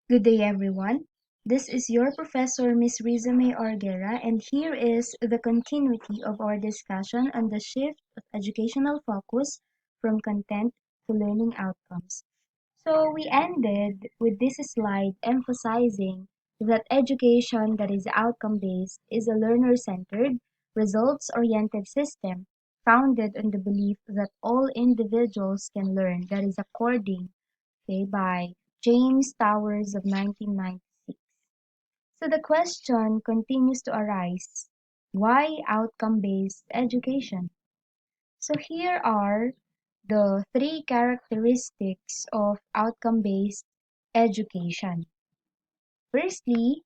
Good day, everyone. This is your professor, Miss Riza May Arguera, and here is the continuity of our discussion on the shift of educational focus from content to learning outcomes. So we ended with this slide emphasizing that education that is outcome-based is a learner-centered, results-oriented system founded on the belief that all individuals can learn, that is according, okay, by James Towers of 1996. So the question continues to arise, why outcome-based education? So here are the three characteristics of outcome-based education. Firstly,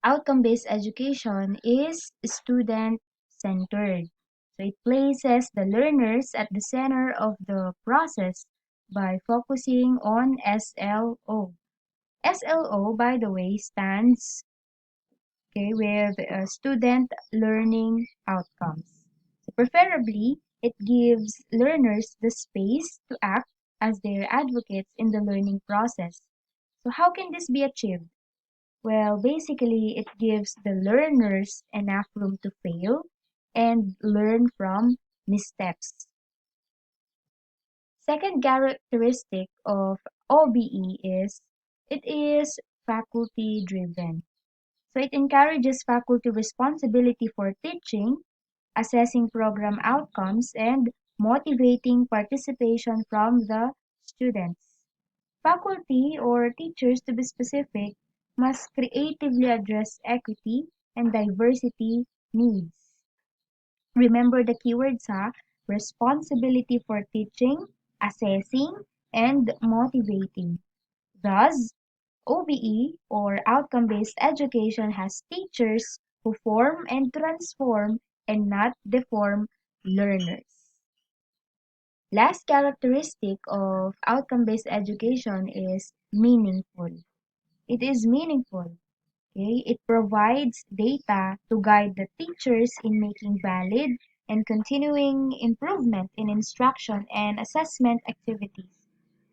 outcome-based education is student-centered. So it places the learners at the center of the process by focusing on SLO. SLO, by the way, stands with student learning outcomes. So preferably, it gives learners the space to act as their advocates in the learning process. So how can this be achieved? Well, basically, it gives the learners enough room to fail and learn from missteps. Second characteristic of OBE is it is faculty driven. So it encourages faculty responsibility for teaching, assessing program outcomes, and motivating participation from the students. Faculty or teachers, to be specific, must creatively address equity and diversity needs. Remember the keywords, ha? Responsibility for teaching, assessing, and motivating. Thus, OBE or outcome-based education has teachers who form and transform and not deform learners. Last characteristic of outcome-based education is meaningful. It is meaningful. Okay? It provides data to guide the teachers in making valid and continuing improvement in instruction and assessment activities.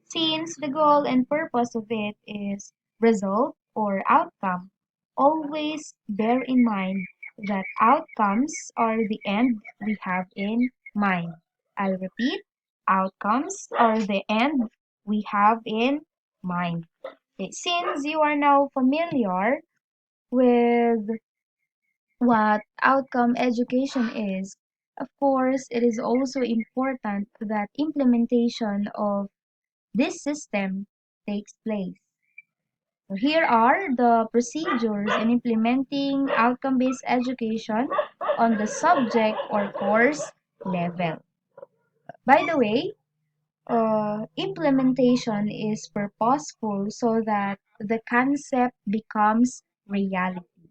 Since the goal and purpose of it is result or outcome, always bear in mind that outcomes are the end we have in mind. I'll repeat, outcomes are the end we have in mind. Okay, since you are now familiar with what outcome education is, of course, it is also important that implementation of this system takes place. So here are the procedures in implementing outcome-based education on the subject or course level. By the way, implementation is purposeful so that the concept becomes reality.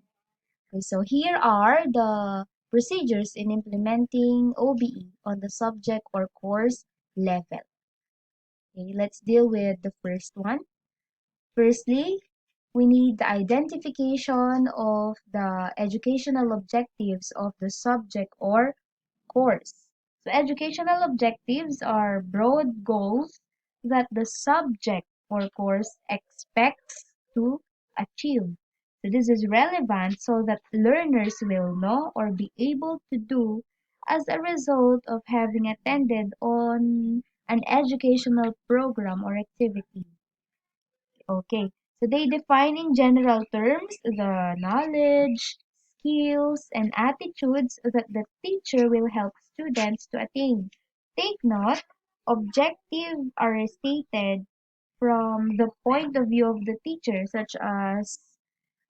Okay, so here are the procedures in implementing OBE on the subject or course level. Okay, let's deal with the first one. Firstly, we need the identification of the educational objectives of the subject or course. So educational objectives are broad goals that the subject or course expects to achieve. So this is relevant so that learners will know or be able to do as a result of having attended on an educational program or activity. Okay, so they define in general terms the knowledge, skills, and attitudes that the teacher will help students to attain. Take note, objectives are stated from the point of view of the teacher, such as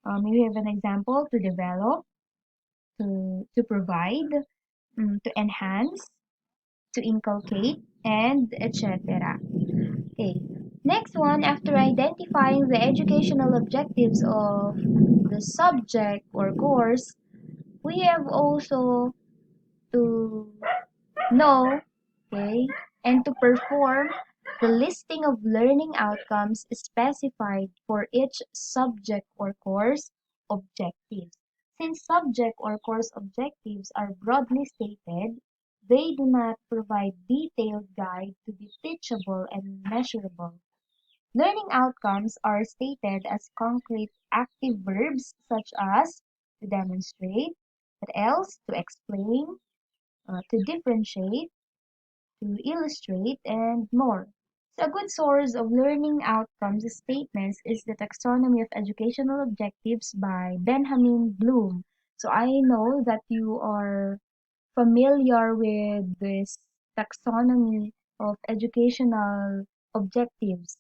you have an example to develop, to provide, to enhance, to inculcate, and etc. Okay. Next one, after identifying the educational objectives of the subject or course, we have also to know, okay, and to perform the listing of learning outcomes specified for each subject or course objectives. Since subject or course objectives are broadly stated, they do not provide detailed guide to be teachable and measurable. Learning outcomes are stated as concrete active verbs such as to demonstrate, what else? To explain, to differentiate, to illustrate, and more. So a good source of learning outcomes statements is the Taxonomy of Educational Objectives by Benjamin Bloom. So I know that you are familiar with this taxonomy of educational objectives.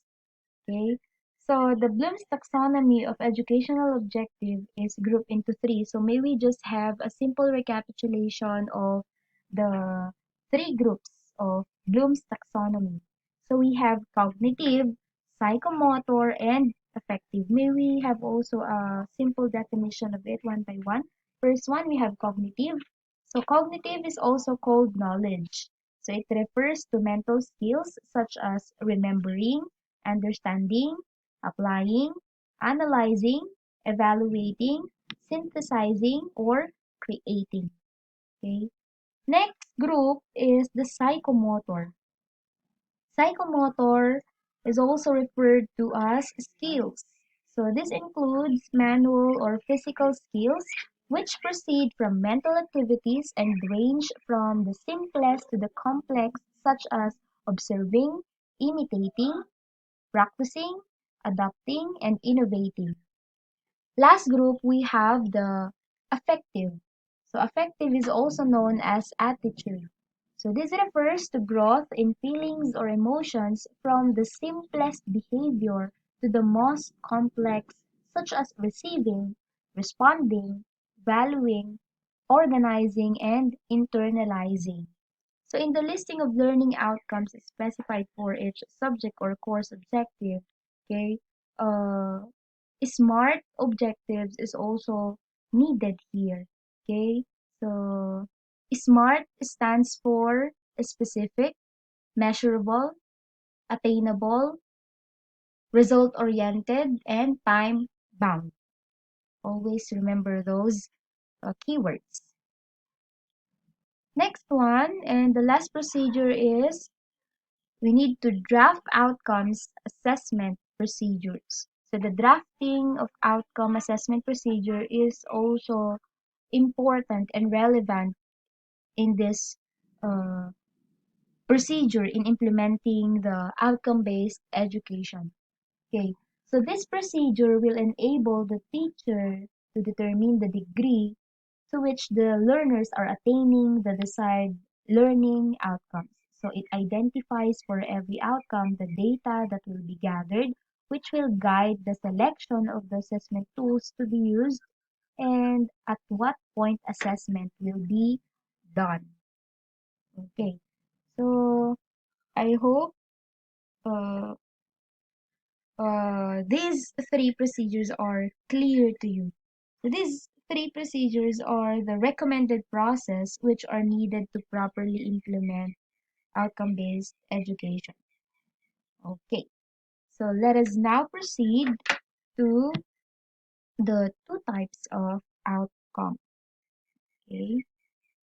Okay, so the Bloom's taxonomy of educational objective is grouped into three. So may we just have a simple recapitulation of the three groups of Bloom's taxonomy. So we have cognitive, psychomotor, and affective. May we have also a simple definition of it one by one. First one, we have cognitive. So cognitive is also called knowledge. So it refers to mental skills such as remembering, understanding, applying, analyzing, evaluating, synthesizing, or creating. Okay. Next group is the psychomotor. Psychomotor is also referred to as skills. So this includes manual or physical skills which proceed from mental activities and range from the simplest to the complex, such as observing, imitating, practicing, adapting, and innovating. Last group, we have the affective. So affective is also known as attitude. So this refers to growth in feelings or emotions from the simplest behavior to the most complex, such as receiving, responding, valuing, organizing, and internalizing. So in the listing of learning outcomes specified for each subject or course objective, okay, uh, SMART objectives is also needed here. Okay, so SMART stands for specific, measurable, attainable, result oriented, and time bound. Always remember those keywords. Next one, and the last procedure is we need to draft outcomes assessment procedures. So the drafting of outcome assessment procedure is also important and relevant in this uh, procedure in implementing the outcome-based education. Okay, so this procedure will enable the teacher to determine the degree to which the learners are attaining the desired learning outcomes. So it identifies for every outcome the data that will be gathered, which will guide the selection of the assessment tools to be used and at what point assessment will be done. Okay, so I hope uh, these three procedures are clear to you. So these three procedures are the recommended process which are needed to properly implement outcome-based education. Okay, so let us now proceed to the two types of outcome. Okay,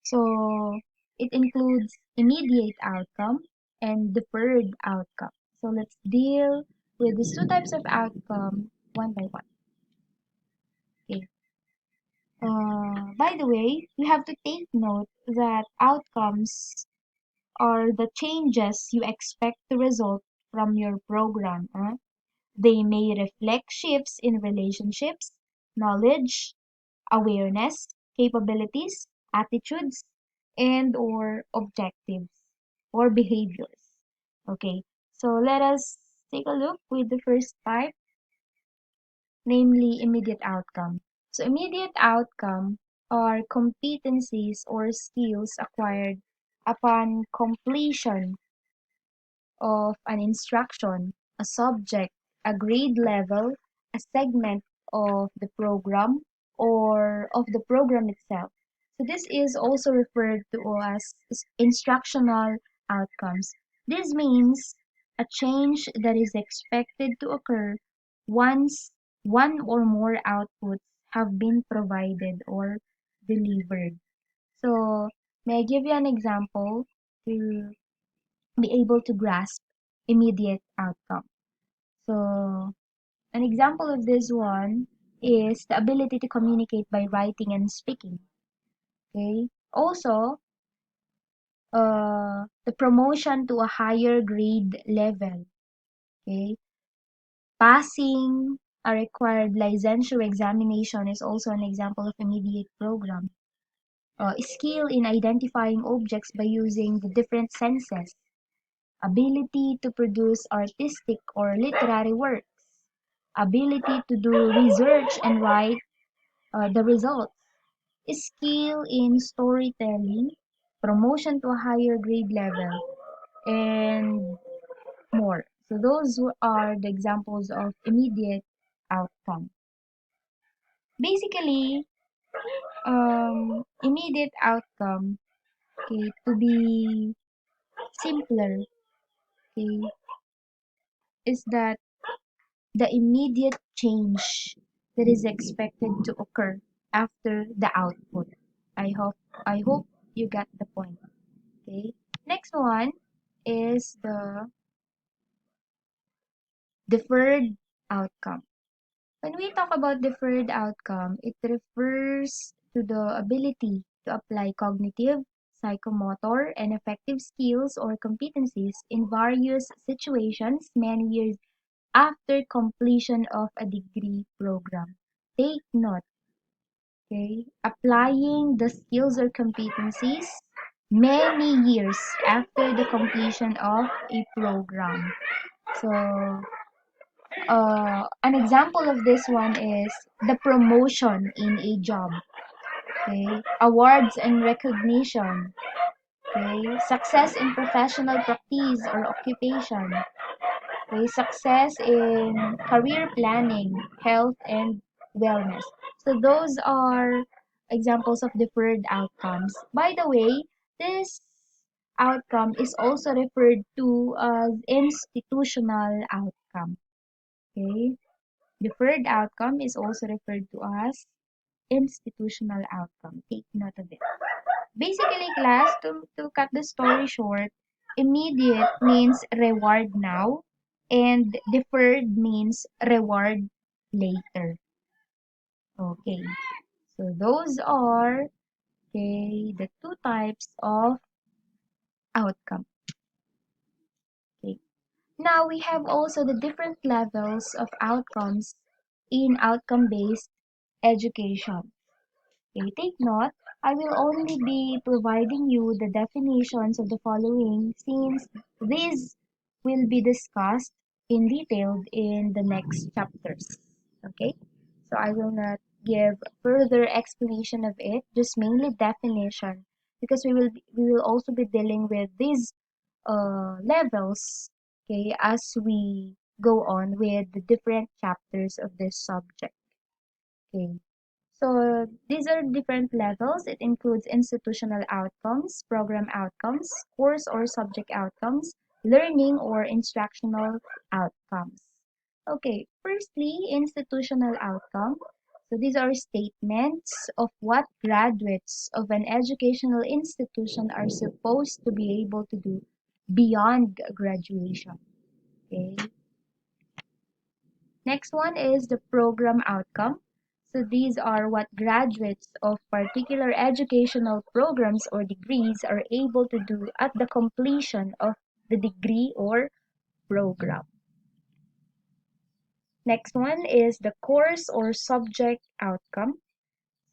so it includes immediate outcome and deferred outcome. So let's deal with these two types of outcome one by one. Okay. By the way, you have to take note that outcomes are the changes you expect to result from your program. They may reflect shifts in relationships, knowledge, awareness, capabilities, attitudes, and or objectives or behaviors. Okay, so let us take a look with the first type, namely immediate outcome. So immediate outcome are competencies or skills acquired upon completion of an instruction, a subject, a grade level, a segment of the program, or of the program itself. So this is also referred to as instructional outcomes. This means a change that is expected to occur once one or more outputs have been provided or delivered. So may I give you an example to be able to grasp immediate outcome. So an example of this one is the ability to communicate by writing and speaking. Okay. Also, the promotion to a higher grade level. Okay. Passing a required licensure examination is also an example of immediate program. Skill in identifying objects by using the different senses. Ability to produce artistic or literary works. Ability to do research and write the results. Skill in storytelling, promotion to a higher grade level, and more. So those are the examples of immediate outcome. Basically, immediate outcome, okay, to be simpler, okay, is that the immediate change that is expected to occur after the output. I hope I hope you got the point. Okay. Next one is the deferred outcome. When we talk about deferred outcome, it refers to the ability to apply cognitive, psychomotor, and affective skills or competencies in various situations many years after completion of a degree program. Take note, okay? Applying the skills or competencies many years after the completion of a program. So, an example of this one is the promotion in a job, okay? Awards and recognition, okay? Success in professional practice or occupation, okay? Success in career planning, health, and wellness. So those are examples of deferred outcomes. By the way, this outcome is also referred to as institutional outcome, okay? Deferred outcome is also referred to as institutional outcome. Take note of it. Basically, class, to cut the story short, immediate means reward now, and deferred means reward later. Okay, so those are, okay, the two types of outcome. Okay. Now we have also the different levels of outcomes in outcome-based education. Okay, take note, I will only be providing you the definitions of the following since these will be discussed in detail in the next chapters. Okay, so I will not give further explanation of it, just mainly definition, because we will also be dealing with these levels, okay, as we go on with the different chapters of this subject. Okay. So these are different levels. It includes institutional outcomes, program outcomes, course or subject outcomes, learning or instructional outcomes. Okay, firstly, institutional outcome. So these are statements of what graduates of an educational institution are supposed to be able to do beyond graduation. Okay. Next one is the program outcome. So these are what graduates of particular educational programs or degrees are able to do at the completion of the degree or program. Next one is the course or subject outcome.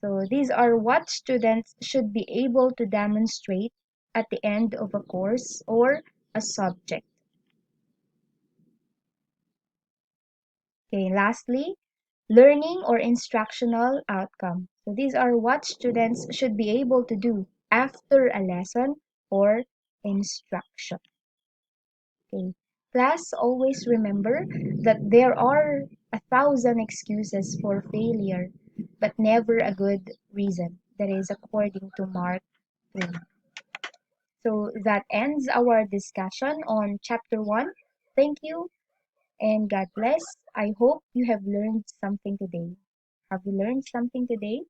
So these are what students should be able to demonstrate at the end of a course or a subject. Okay, lastly, learning or instructional outcome. So these are what students should be able to do after a lesson or instruction. Okay. Class, always remember that there are 1,000 excuses for failure, but never a good reason. That is according to Mark Twain. So that ends our discussion on chapter 1. Thank you and God bless. I hope you have learned something today. Have you learned something today?